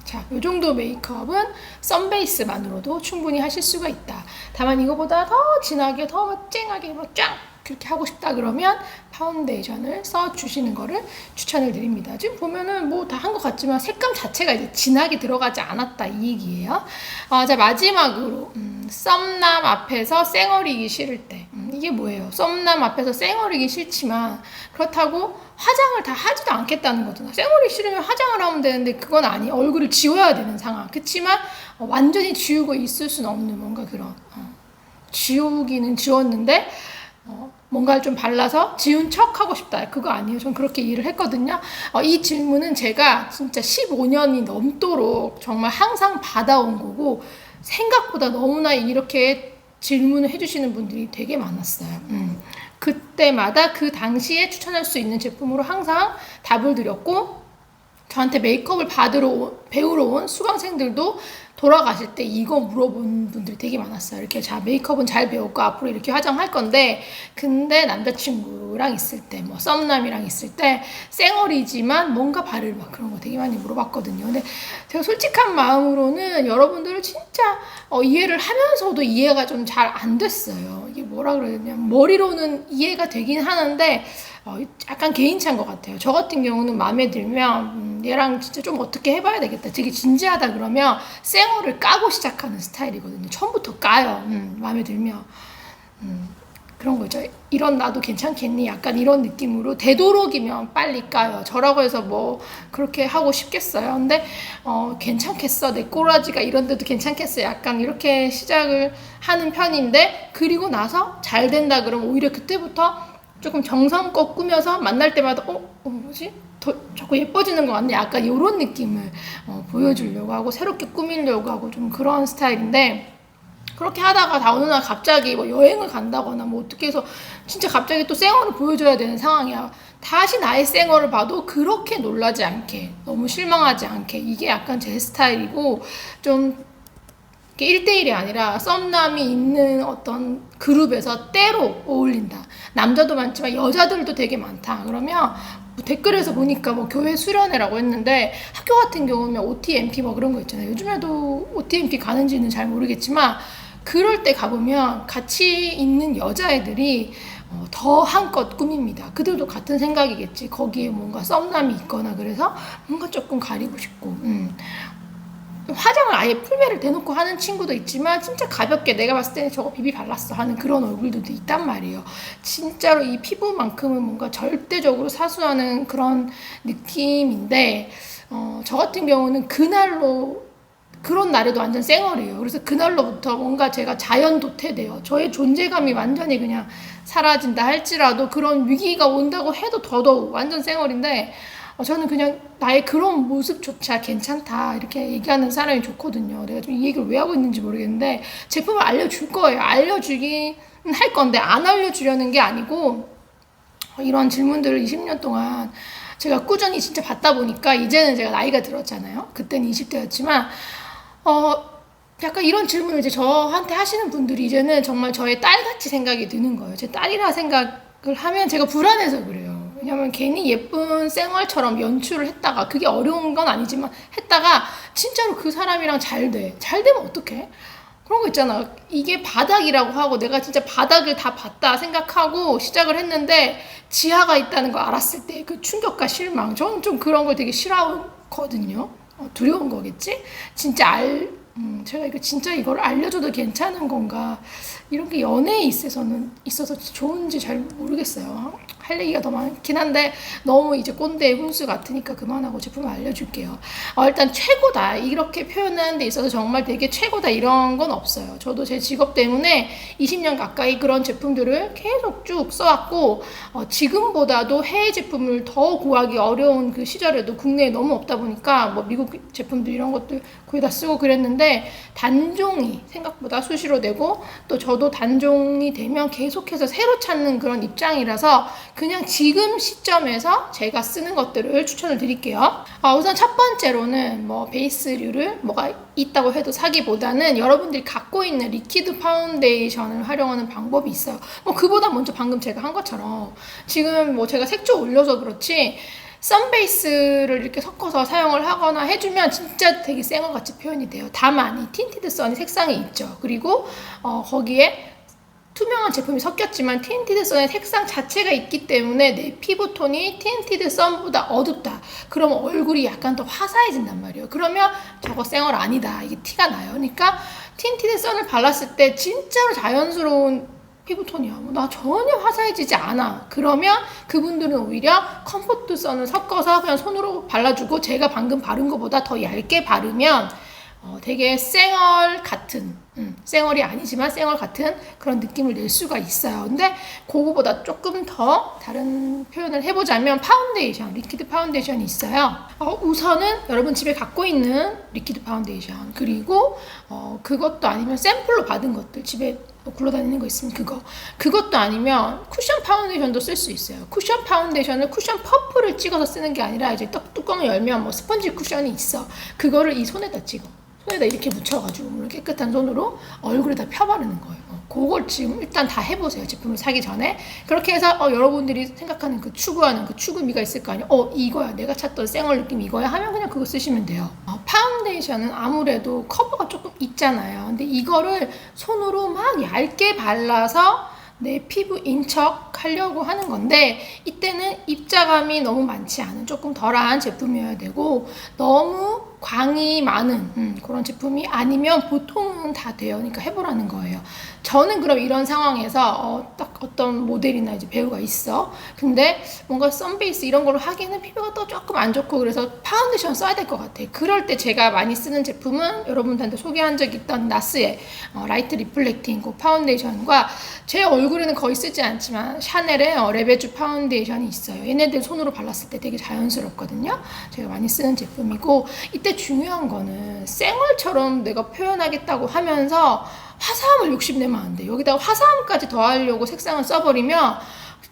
자, 이 정도 메이크업은 썬베이스만으로도 충분히 하실 수가 있다. 다만 이거보다 더 진하게, 더 쨍하게 쫙 그렇게 하고 싶다 그러면 파운데이션을 써주시는 거를 추천을 드립니다. 지금 보면은 뭐 다 한 것 같지만 색감 자체가 이제 진하게 들어가지 않았다 이 얘기예요. 자, 마지막으로 썸남 앞에서 쌩얼이기 싫을 때 이게 뭐예요? 썸남 앞에서 쌩얼이기 싫지만 그렇다고 화장을 다 하지도 않겠다는 거잖아. 쌩얼이 싫으면 화장을 하면 되는데 그건 아니. 얼굴을 지워야 되는 상황. 그치만 완전히 지우고 있을 수는 없는 뭔가 그런 지우기는 지웠는데 뭔가를 좀 발라서 지운 척 하고 싶다. 그거 아니에요. 전 그렇게 이해를 했거든요. 이 질문은 제가 진짜 15년이 넘도록 정말 항상 받아온 거고, 생각보다 너무나 이렇게 질문을 해주시는 분들이 되게 많았어요. 그때마다 그 당시에 추천할 수 있는 제품으로 항상 답을 드렸고, 저한테 메이크업을 배우러 온 수강생들도 돌아가실 때 이거 물어본 분들이 되게 많았어요. 이렇게 자, 메이크업은 잘 배웠고 앞으로 이렇게 화장할 건데, 근데 남자친구랑 있을 때, 뭐 썸남이랑 있을 때 쌩얼이지만 뭔가 바를 막 그런 거 되게 많이 물어봤거든요. 근데 제가 솔직한 마음으로는 여러분들을 진짜 이해를 하면서도 이해가 좀 잘 안 됐어요. 이게 뭐라 그래야 되냐, 머리로는 이해가 되긴 하는데 약간 개인차인 것 같아요. 저 같은 경우는 마음에 들면 얘랑 진짜 좀 어떻게 해봐야 되겠다, 되게 진지하다 그러면 쌩얼을 까고 시작하는 스타일이거든요. 처음부터 까요. 마음에 들면 그런 거죠. 이런 나도 괜찮겠니? 약간 이런 느낌으로 되도록이면 빨리 까요. 저라고 해서 뭐 그렇게 하고 싶겠어요. 근데 괜찮겠어, 내 꼬라지가 이런데도 괜찮겠어, 약간 이렇게 시작을 하는 편인데, 그리고 나서 잘 된다 그러면 오히려 그때부터 조금 정성껏 꾸며서 만날 때마다 뭐지? 더 자꾸 예뻐지는 것 같네, 약간 이런 느낌을 보여주려고 하고 새롭게 꾸미려고 하고 좀 그런 스타일인데, 그렇게 하다가 어느 날 갑자기 뭐 여행을 간다거나 뭐 어떻게 해서 진짜 갑자기 또 쌩얼을 보여줘야 되는 상황이야. 다시 나의 쌩얼을 봐도 그렇게 놀라지 않게, 너무 실망하지 않게, 이게 약간 제 스타일이고, 좀 1대1이 아니라 썸남이 있는 어떤 그룹에서 때로 어울린다. 남자도 많지만 여자들도 되게 많다. 그러면 뭐 댓글에서 보니까 뭐 교회 수련회라고 했는데, 학교 같은 경우면 OTMP 뭐 그런 거 있잖아요. 요즘에도 OTMP 가는지는 잘 모르겠지만, 그럴 때 가보면 같이 있는 여자애들이 더 한껏 꾸밉니다. 그들도 같은 생각이겠지. 거기에 뭔가 썸남이 있거나 그래서 뭔가 조금 가리고 싶고, 화장을 아예 풀메를 대놓고 하는 친구도 있지만, 진짜 가볍게 내가 봤을 때는 저거 비비 발랐어 하는 그런 얼굴들도 있단 말이에요. 진짜로 이 피부만큼은 뭔가 절대적으로 사수하는 그런 느낌인데, 저 같은 경우는 그런 날에도 완전 쌩얼이에요. 그래서 그날로부터 뭔가 제가 자연 도태돼요. 저의 존재감이 완전히 그냥 사라진다 할지라도, 그런 위기가 온다고 해도 더더욱 완전 쌩얼인데, 저는 그냥 나의 그런 모습조차 괜찮다 이렇게 얘기하는 사람이 좋거든요. 내가 좀 이 얘기를 왜 하고 있는지 모르겠는데, 제품을 알려줄 거예요. 알려주긴 할 건데 안 알려주려는 게 아니고, 이런 질문들을 20년 동안 제가 꾸준히 진짜 받다 보니까, 이제는 제가 나이가 들었잖아요. 그때는 20대였지만 약간 이런 질문을 이제 저한테 하시는 분들이 이제는 정말 저의 딸같이 생각이 드는 거예요. 제 딸이라 생각을 하면 제가 불안해서 그래요. 왜냐면 괜히 예쁜 쌩얼처럼 연출을 했다가, 그게 어려운 건 아니지만 했다가 진짜로 그 사람이랑 잘 되면 어떡해? 그런 거 있잖아. 이게 바닥이라고 하고 내가 진짜 바닥을 다 봤다 생각하고 시작을 했는데 지하가 있다는 걸 알았을 때 그 충격과 실망, 저는 좀 그런 걸 되게 싫어하거든요. 두려운 거겠지? 진짜 제가 이걸 알려줘도 괜찮은 건가? 이런 게 연애에 있어서 좋은지 잘 모르겠어요. 할 얘기가 더 많긴 한데 너무 이제 꼰대의 훈수 같으니까 그만하고 제품을 알려줄게요. 일단 최고다 이렇게 표현하는 데 있어서 정말 되게 최고다 이런 건 없어요. 저도 제 직업 때문에 20년 가까이 그런 제품들을 계속 쭉 써왔고, 지금보다도 해외 제품을 더 구하기 어려운 그 시절에도 국내에 너무 없다 보니까 뭐 미국 제품들 이런 것들 거의 다 쓰고 그랬는데, 단종이 생각보다 수시로 되고, 또 저도 단종이 되면 계속해서 새로 찾는 그런 입장이라서 그냥 지금 시점에서 제가 쓰는 것들을 추천을 드릴게요. 우선 첫 번째로는 뭐 베이스류를 뭐가 있다고 해도 사기보다는 여러분들이 갖고 있는 리퀴드 파운데이션을 활용하는 방법이 있어요. 뭐 그보다 먼저 방금 제가 한 것처럼 지금 뭐 제가 색조 올려서 그렇지 선베이스를 이렇게 섞어서 사용을 하거나 해주면 진짜 되게 쌩얼같이 표현이 돼요. 다만 이 틴티드 선이 색상이 있죠. 그리고 거기에 투명한 제품이 섞였지만 틴티드 선의 색상 자체가 있기 때문에 내 피부톤이 틴티드 선보다 어둡다. 그러면 얼굴이 약간 더 화사해진단 말이에요. 그러면 저거 쌩얼 아니다, 이게 티가 나요. 그러니까 틴티드 선을 발랐을 때 진짜로 자연스러운 피부톤이야. 나 전혀 화사해지지 않아. 그러면 그분들은 오히려 컴포트 선을 섞어서 그냥 손으로 발라주고, 제가 방금 바른 것보다 더 얇게 바르면 되게 쌩얼 같은 쌩얼이 아니지만 쌩얼 같은 그런 느낌을 낼 수가 있어요. 근데 그거보다 조금 더 다른 표현을 해보자면 파운데이션, 리퀴드 파운데이션이 있어요. 우선은 여러분 집에 갖고 있는 리퀴드 파운데이션, 그리고 그것도 아니면 샘플로 받은 것들, 집에 굴러다니는 거 있으면 그것도 아니면 쿠션 파운데이션도 쓸 수 있어요. 쿠션 파운데이션을 쿠션 퍼프를 찍어서 쓰는 게 아니라 이제 뚜껑을 열면 뭐 스펀지 쿠션이 있어. 그거를 이 손에다 찍어. 손에다 이렇게 묻혀가지고 물론 깨끗한 손으로 얼굴에다 펴바르는 거예요. 그걸 지금 일단 다 해보세요. 제품을 사기 전에. 그렇게 해서 여러분들이 생각하는 추구하는 그 추구미가 있을 거 아니에요. 이거야. 내가 찾던 쌩얼 느낌 이거야 하면 그냥 그거 쓰시면 돼요. 파운데이션은 아무래도 커버가 조금 있잖아요. 근데 이거를 손으로 막 얇게 발라서 내 피부 인척 하려고 하는 건데, 이때는 입자감이 너무 많지 않은 조금 덜한 제품이어야 되고, 너무 광이 많은 그런 제품이 아니면 보통은 다 돼요. 그러니까 해보라는 거예요. 저는 그럼 이런 상황에서 딱 어떤 모델이나 이제 배우가 있어. 근데 뭔가 썬베이스 이런 걸로 하기에는 피부가 또 조금 안 좋고, 그래서 파운데이션 써야 될 것 같아. 그럴 때 제가 많이 쓰는 제품은 여러분들한테 소개한 적 있던 나스의 라이트 리플렉팅 그 파운데이션과, 제 얼굴에는 거의 쓰지 않지만 샤넬의 레베주 파운데이션이 있어요. 얘네들 손으로 발랐을 때 되게 자연스럽거든요. 제가 많이 쓰는 제품이고, 이때 중요한 거는 쌩얼처럼 내가 표현하겠다고 하면서 화사함을 욕심내면 안 돼. 여기다가 화사함까지 더하려고 색상을 써버리면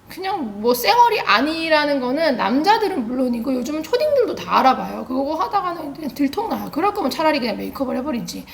그냥 뭐 쌩얼이 아니라는 거는 남자들은 물론이고 요즘은 초딩들도 다 알아봐요. 그거 하다가는 그냥 들통나요. 그럴 거면 차라리 그냥 메이크업을 해버리지.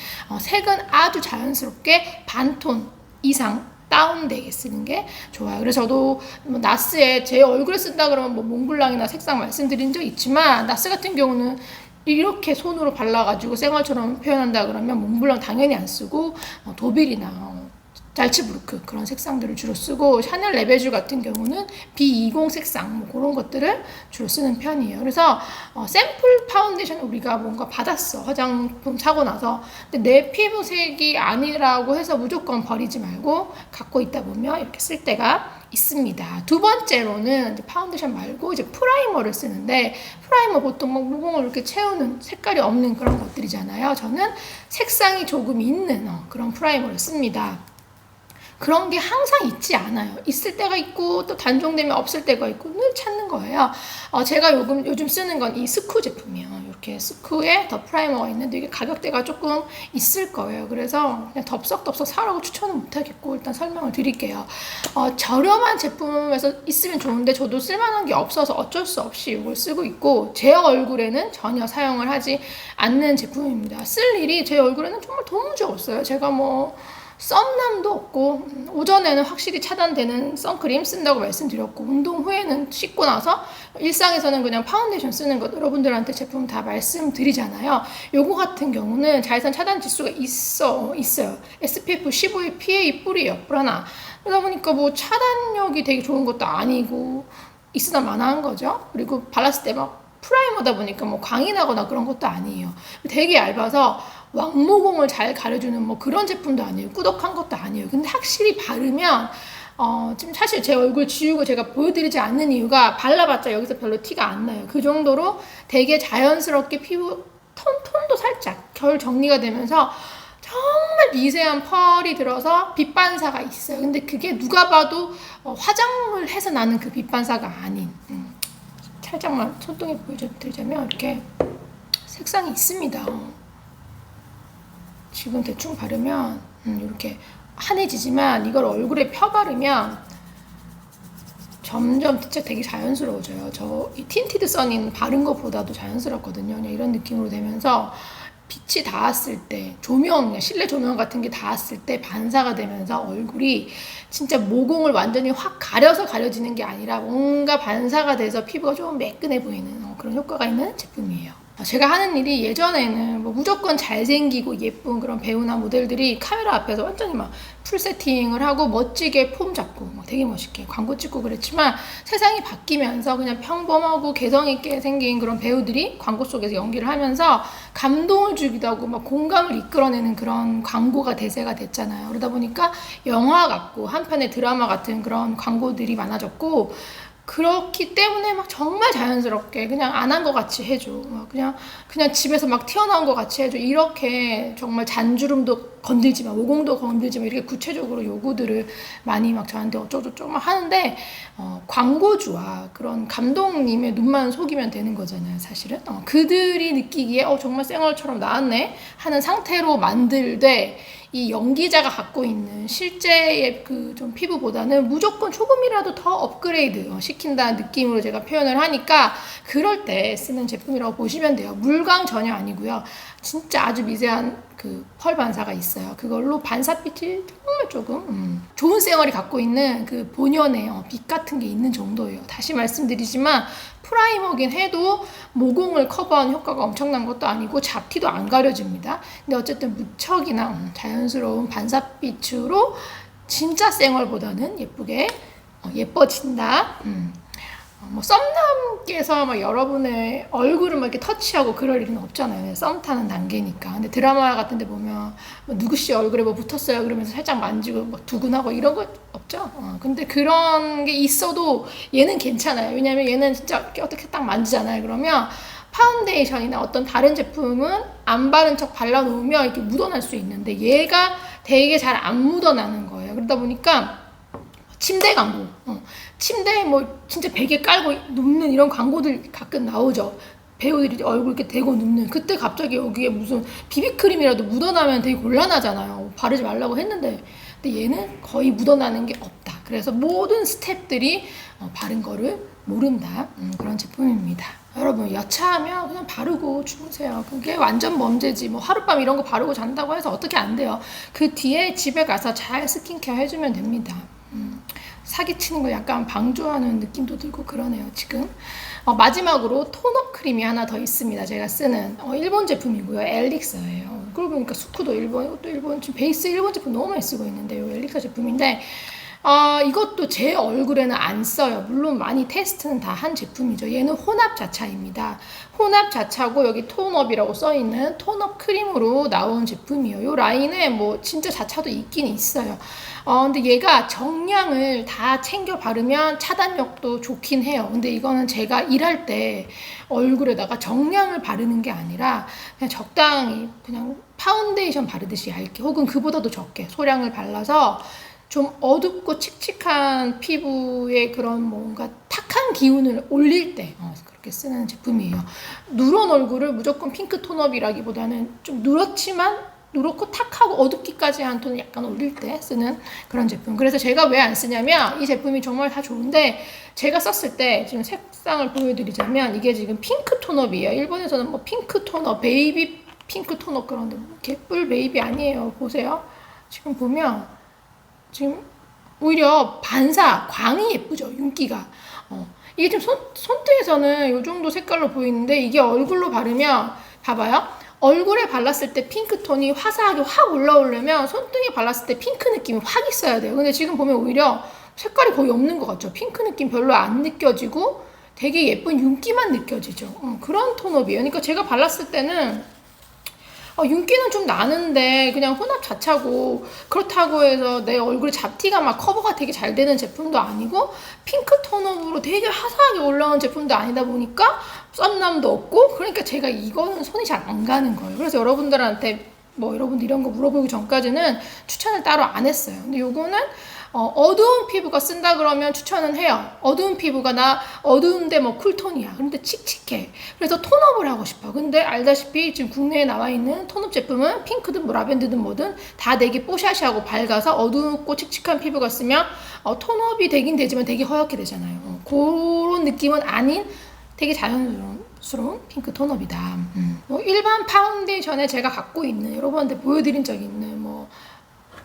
색은 아주 자연스럽게 반톤 이상 다운되게 쓰는 게 좋아요. 그래서 저도 뭐 나스에 제 얼굴에 쓴다 그러면 뭐 몽블랑이나 색상 말씀드린 적 있지만, 나스 같은 경우는 이렇게 손으로 발라가지고 쌩얼처럼 표현한다 그러면 몽블랑 당연히 안 쓰고 도빌이나 잘츠부르크 그런 색상들을 주로 쓰고, 샤넬 레베주 같은 경우는 B20 색상 뭐 그런 것들을 주로 쓰는 편이에요. 그래서 샘플 파운데이션 우리가 뭔가 받았어, 화장품 사고 나서. 근데 내 피부색이 아니라고 해서 무조건 버리지 말고 갖고 있다 보면 이렇게 쓸 때가 있습니다. 두 번째로는 이제 파운데이션 말고 이제 프라이머를 쓰는데, 프라이머 보통 막 모공을 이렇게 채우는 색깔이 없는 그런 것들이잖아요. 저는 색상이 조금 있는 그런 프라이머를 씁니다. 그런 게 항상 있지 않아요. 있을 때가 있고 또 단종되면 없을 때가 있고 늘 찾는 거예요. 제가 요즘 쓰는 건 이 스쿠 제품이에요. 이렇게 스쿠에 더 프라이머가 있는데 이게 가격대가 조금 있을 거예요. 그래서 그냥 덥석덥석 사라고 추천은 못하겠고 일단 설명을 드릴게요. 저렴한 제품에서 있으면 좋은데 저도 쓸만한 게 없어서 어쩔 수 없이 이걸 쓰고 있고, 제 얼굴에는 전혀 사용을 하지 않는 제품입니다. 쓸 일이 제 얼굴에는 정말 도무지 없어요. 제가 뭐 썸남도 없고, 오전에는 확실히 차단되는 선크림 쓴다고 말씀드렸고, 운동 후에는 씻고 나서 일상에서는 그냥 파운데이션 쓰는 것 여러분들한테 제품 다 말씀드리잖아요. 요거 같은 경우는 자외선 차단 지수가 있어요. SPF 15의 PA 뿌리 하나. 그러다 보니까 뭐 차단력이 되게 좋은 것도 아니고 있으나 마나한 거죠. 그리고 발랐을 때 막 프라이머다 보니까 뭐 광이 나거나 그런 것도 아니에요. 되게 얇아서 왕모공을 잘 가려주는 뭐 그런 제품도 아니에요. 꾸덕한 것도 아니에요. 근데 확실히 바르면 지금 사실 제 얼굴 지우고 제가 보여드리지 않는 이유가, 발라봤자 여기서 별로 티가 안 나요. 그 정도로 되게 자연스럽게 피부 톤도 살짝 결 정리가 되면서 정말 미세한 펄이 들어서 빛 반사가 있어요. 근데 그게 누가 봐도 화장을 해서 나는 그 빛 반사가 아닌, 살짝만 손등에 보여드리자면 이렇게 색상이 있습니다. 지금 대충 바르면 이렇게 환해지지만 이걸 얼굴에 펴 바르면 점점 진짜 되게 자연스러워져요. 이 틴티드 선인 바른 것보다도 자연스럽거든요. 그냥 이런 느낌으로 되면서 빛이 닿았을 때, 실내 조명 같은 게 닿았을 때 반사가 되면서 얼굴이 진짜 모공을 완전히 확 가려지는 게 아니라 뭔가 반사가 돼서 피부가 좀 매끈해 보이는 그런 효과가 있는 제품이에요. 제가 하는 일이, 예전에는 뭐 무조건 잘생기고 예쁜 그런 배우나 모델들이 카메라 앞에서 완전히 막 풀 세팅을 하고 멋지게 폼 잡고 막 되게 멋있게 광고 찍고 그랬지만, 세상이 바뀌면서 그냥 평범하고 개성 있게 생긴 그런 배우들이 광고 속에서 연기를 하면서 감동을 주기도 하고 막 공감을 이끌어내는 그런 광고가 대세가 됐잖아요. 그러다 보니까 영화 같고 한편의 드라마 같은 그런 광고들이 많아졌고, 그렇기 때문에 막 정말 자연스럽게 그냥 안 한 것 같이 해줘. 막 그냥 집에서 막 튀어나온 것 같이 해줘. 이렇게 정말 잔주름도 건들지 마, 모공도 건들지 마. 이렇게 구체적으로 요구들을 많이 막 저한테 어쩌고저쩌고 막 하는데, 광고주와 그런 감독님의 눈만 속이면 되는 거잖아요, 사실은. 그들이 느끼기에 정말 쌩얼처럼 나왔네 하는 상태로 만들되, 이 연기자가 갖고 있는 실제의 그 좀 피부보다는 무조건 조금이라도 더 업그레이드 시킨다는 느낌으로 제가 표현을 하니까, 그럴 때 쓰는 제품이라고 보시면 돼요. 물광 전혀 아니고요. 진짜 아주 미세한 그 펄 반사가 있어요. 그걸로 반사빛이 정말 조금 좋은 쌩얼이 갖고 있는 그 본연의 빛 같은 게 있는 정도예요. 다시 말씀드리지만 프라이머긴 해도 모공을 커버하는 효과가 엄청난 것도 아니고 잡티도 안 가려집니다. 근데 어쨌든 무척이나 자연스러운 반사빛으로 진짜 쌩얼보다는 예쁘게 예뻐진다. 뭐 썸남께서 막 여러분의 얼굴을 막 이렇게 터치하고 그럴 일은 없잖아요. 썸 타는 단계니까. 근데 드라마 같은 데 보면 뭐 누구씨 얼굴에 뭐 붙었어요 그러면서 살짝 만지고 막 두근하고 이런 거 없죠. 근데 그런 게 있어도 얘는 괜찮아요. 왜냐면 얘는 진짜 이렇게 어떻게 딱 만지잖아요. 그러면 파운데이션이나 어떤 다른 제품은 안 바른 척 발라놓으면 이렇게 묻어날 수 있는데, 얘가 되게 잘 안 묻어나는 거예요. 그러다 보니까 침대 광고, 침대에 뭐 진짜 베개 깔고 눕는 이런 광고들 가끔 나오죠. 배우들이 얼굴 이렇게 대고 눕는, 그때 갑자기 여기에 무슨 비비크림이라도 묻어나면 되게 곤란하잖아요. 바르지 말라고 했는데. 근데 얘는 거의 묻어나는 게 없다. 그래서 모든 스텝들이 바른 거를 모른다. 그런 제품입니다. 여러분, 여차하면 그냥 바르고 주무세요. 그게 완전 범죄지. 뭐 하룻밤 이런 거 바르고 잔다고 해서 어떻게 안 돼요. 그 뒤에 집에 가서 잘 스킨케어 해주면 됩니다. 사기치는 걸 약간 방조하는 느낌도 들고 그러네요, 지금. 마지막으로 톤업 크림이 하나 더 있습니다. 제가 쓰는 일본 제품이고요. 엘릭서예요. 그러고 보니까 수쿠도 일본, 이것도 일본, 지금 베이스 일본 제품 너무 많이 쓰고 있는데, 요 엘릭서 제품인데, 이것도 제 얼굴에는 안 써요. 물론 많이 테스트는 다 한 제품이죠. 얘는 혼합 자차입니다. 혼합 자차고 여기 톤업이라고 써있는 톤업 크림으로 나온 제품이에요. 이 라인에 뭐 진짜 자차도 있긴 있어요. 근데 얘가 정량을 다 챙겨 바르면 차단력도 좋긴 해요. 근데 이거는 제가 일할 때 얼굴에다가 정량을 바르는 게 아니라 그냥 적당히 그냥 파운데이션 바르듯이 얇게, 혹은 그보다도 적게 소량을 발라서 좀 어둡고 칙칙한 피부에 그런 뭔가 탁한 기운을 올릴 때 그렇게 쓰는 제품이에요. 누런 얼굴을 무조건 핑크 톤업이라기보다는 좀 누렇고 탁하고 어둡기까지 한 톤을 약간 올릴 때 쓰는 그런 제품. 그래서 제가 왜 안 쓰냐면, 이 제품이 정말 다 좋은데 제가 썼을 때, 지금 색상을 보여드리자면 이게 지금 핑크 톤업이에요. 일본에서는 뭐 핑크 톤업, 베이비 핑크 톤업 그런데 뭐 개뿔 베이비 아니에요. 보세요. 지금 보면 지금 오히려 광이 예쁘죠, 윤기가. 이게 지금 손등에서는 이 정도 색깔로 보이는데, 이게 얼굴로 바르면 봐봐요. 얼굴에 발랐을 때 핑크톤이 화사하게 확 올라오려면 손등에 발랐을 때 핑크 느낌이 확 있어야 돼요. 근데 지금 보면 오히려 색깔이 거의 없는 것 같죠. 핑크 느낌 별로 안 느껴지고 되게 예쁜 윤기만 느껴지죠. 그런 톤업이에요. 그러니까 제가 발랐을 때는 윤기는 좀 나는데 그냥 혼합 자차고, 그렇다고 해서 내 얼굴에 잡티가 막 커버가 되게 잘 되는 제품도 아니고, 핑크 톤업으로 되게 화사하게 올라온 제품도 아니다 보니까 썸남도 없고, 그러니까 제가 이거는 손이 잘 안 가는 거예요. 그래서 여러분들한테 여러분들 이런 거 물어보기 전까지는 추천을 따로 안 했어요. 근데 요거는 어두운 피부가 쓴다 그러면 추천은 해요. 어두운 피부가 나 어두운데 뭐 쿨톤이야. 그런데 칙칙해. 그래서 톤업을 하고 싶어. 근데 알다시피 지금 국내에 나와 있는 톤업 제품은 핑크든 뭐 라벤더든 뭐든 다 되게 뽀샤시하고 밝아서 어둡고 칙칙한 피부가 쓰면 톤업이 되긴 되지만 되게 허옇게 되잖아요. 그런 느낌은 아닌 되게 자연스러운 핑크 톤업이다. 일반 파운데이션에 제가 갖고 있는, 여러분한테 보여드린 적 있는 뭐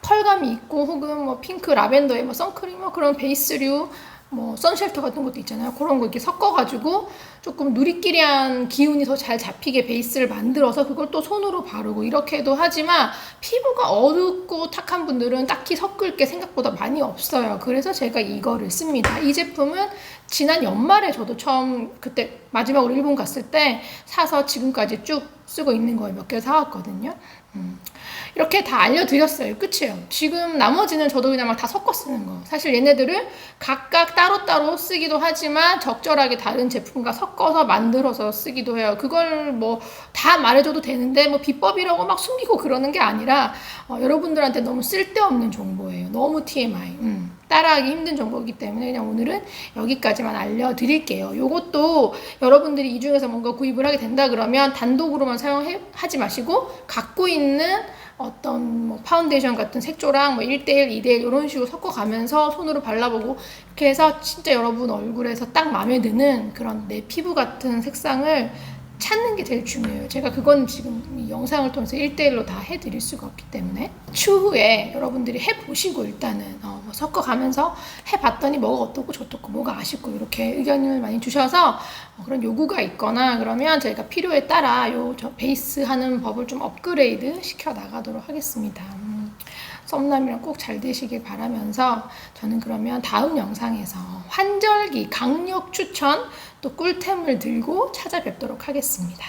펄감이 있고, 혹은 뭐 핑크 라벤더에 뭐 선크림, 뭐 그런 베이스류, 뭐 선쉘터 같은 것도 있잖아요. 그런 거 이렇게 섞어가지고 조금 누리끼리한 기운이 더 잘 잡히게 베이스를 만들어서 그걸 또 손으로 바르고 이렇게도 하지만 피부가 어둡고 탁한 분들은 딱히 섞을 게 생각보다 많이 없어요. 그래서 제가 이거를 씁니다. 이 제품은 지난 연말에 저도 처음 그때 마지막으로 일본 갔을 때 사서 지금까지 쭉 쓰고 있는 거예요. 몇 개 사왔거든요. 이렇게 다 알려드렸어요. 끝이에요. 지금 나머지는 저도 그냥 막 다 섞어 쓰는 거. 사실 얘네들을 각각 따로따로 쓰기도 하지만 적절하게 다른 제품과 섞어서 만들어서 쓰기도 해요. 그걸 뭐 다 말해줘도 되는데 뭐 비법이라고 막 숨기고 그러는 게 아니라 여러분들한테 너무 쓸데없는 정보예요. 너무 TMI. 따라하기 힘든 정보이기 때문에 그냥 오늘은 여기까지만 알려드릴게요. 요것도 여러분들이 이 중에서 뭔가 구입을 하게 된다 그러면 단독으로만 사용하지 마시고 갖고 있는 어떤 뭐 파운데이션 같은 색조랑 뭐 1대1, 2대1 이런 식으로 섞어가면서 손으로 발라보고 이렇게 해서 진짜 여러분 얼굴에서 딱 마음에 드는 그런 내 피부 같은 색상을 찾는 게 제일 중요해요. 제가 그건 지금 이 영상을 통해서 1대1로 다 해드릴 수가 없기 때문에 추후에 여러분들이 해보시고 일단은 뭐 섞어가면서 해봤더니 뭐가 어떻고 저떻고 뭐가 아쉽고 이렇게 의견을 많이 주셔서 그런 요구가 있거나 그러면 저희가 필요에 따라 저 베이스 하는 법을 좀 업그레이드 시켜 나가도록 하겠습니다. 썸남이랑 꼭 잘 되시길 바라면서 저는 그러면 다음 영상에서 환절기 강력 추천 또 꿀템을 들고 찾아뵙도록 하겠습니다.